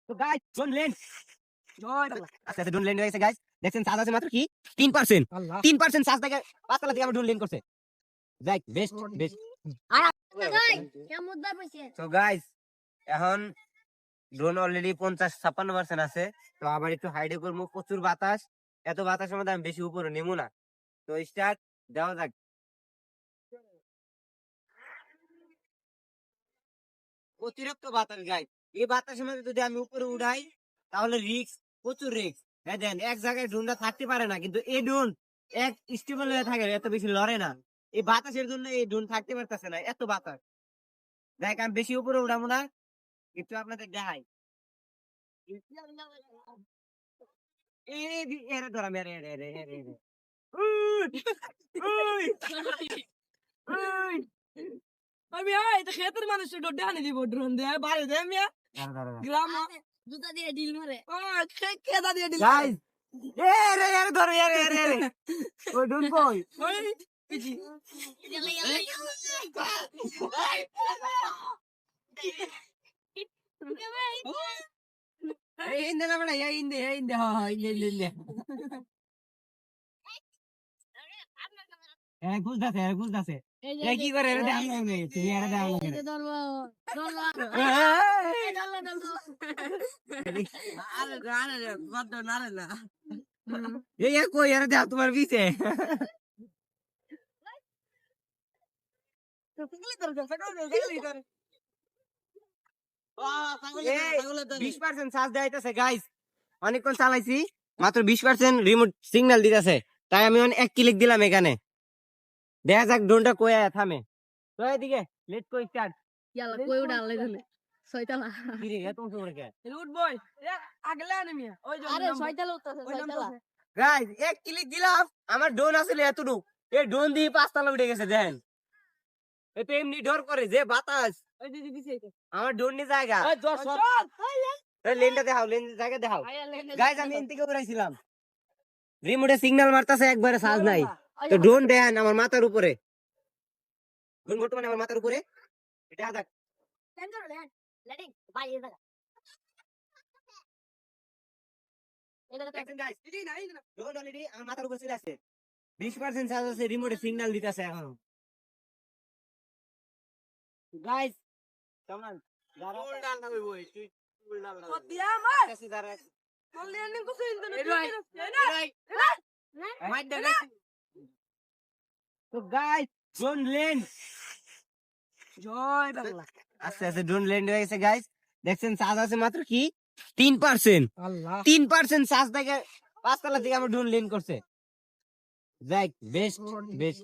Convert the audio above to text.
তো guys drone land আচ্ছা drone land হয়ে গেছে গাইস দেখছেন চার্জ আছে মাত্র কি 3% 3% চার্জ থেকে পাঁচতলা থেকে আমার ড্রোন ল্যান্ড করছে যাই বেস্ট বেস্ট তো গাইস এখন ড্রোন অলরেডি 50-56% আছে তো আবার একটু হাইডে করবো প্রচুর বাতাস এত বাতাসের মধ্যে আমি বেশি উপরে নেবো না তো স্টার্ট দেওয়া যাক অতিরিক্ত বাতাস গাইস এই বাতাসের মধ্যে যদি আমি উপরে উড়াই তাহলে রিস্ক প্রচুর রিস্ক হ্যাঁ দেন এক জায়গায় ড্রোনটা থাকতে পারে না কিন্তু এই ড্রোন এক স্টেবল হয়ে থাকে এত বেশি লড়ে না এই বাতাসের জন্য এই ড্রোন থাকতে পারতেছে না এত বাতাস দেখ আমি বেশি উপরে উড়াবো না একটু আপনাদের দেখাই এরে ধরা মেরে এরে এরে এরে এরে আমি এটা ক্ষেতের মানুষ ডানে দিব ড্রোন দিয়ে বাড়ি দে মিয়া গ্রাম জুতা দিয়ে ডিল মারে কেদা দিয়ে দিল গাইস এরে এরে ধরে এরে এরে এরে ওই ড্রোন কই ওই পিছি এই ইন্দে না বড় এই ইন্দে হ্যাঁ ইন্দে ইন্দে গুলদাছে এই কি করে এর দাম নেই তুমি এর দাম নেই আরে গানে রে বড় নারে না এই কই এর দাম তোমার বিছে তো পিগলি তোর পিগলি তোর 20% চার্জ দেইতাছে গাইস অনেকক্ষণ চালাইছি মাত্র 20% রিমোট সিগন্যাল দিতেছে তাই আমি এক ক্লিক দিলাম এখানে দেখা যাক ড্রোনটা কই থামে তো এদিকে লেট কই স্টার্ট ইয়ালা কই উড়ালে দিলে ছয়তলা কি রে এত উপরে কে রুট বয় আগলা না মিয়া ওই আরে ছয়তলা উঠতেছে ছয়তলা গাইস এক ক্লিক দিলাম আমার ড্রোন আসলে এতটুকু এই ড্রোন দিয়ে 5 তলা উঠে গেছে দেন এতে এমনি ডর করে যে বাতাস ওই দিদি দিছে আমার ড্রোন নি জায়গা ওই জোর সব এই লেনটা দেখাও লেন জায়গা দেখাও গাইস আমি এন থেকে উড়াইছিলাম রিমোটে সিগন্যাল মারতাছে একবারে চার্জ নাই তো ড্রোন দেন আমার মাথার উপরে ড্রোন বর্তমানে আমার মাথার উপরে এটা দেখ সেন্টার লেডিং বাই এই জায়গা এটা দেখেন গাইস দিদি নাই ড্রোন অলরেডি আমার মাথার উপরে চলে আসে 20% চার্জ আছে রিমোটে সিগন্যাল দিতেছে এখন গাইস কেমন যারা ফুল ডাল না বই তুই ফুল ডাল না ও দিয়া মার কাছে যারা বললি এনে কিছু ইন্দন মাইট দে তো গাইস ড্রোন ল্যান্ড জয় বাংলা আস্তে আস্তে ড্রোন ল্যান্ড হয়ে গেছে গাইস দেখছেন চার্জ আছে মাত্র কি 3% আল্লাহ 3% চার্জ থেকে পাঁচতলা থেকে আমার ড্রোন ল্যান্ড করছে যাই বেস্ট বেস্ট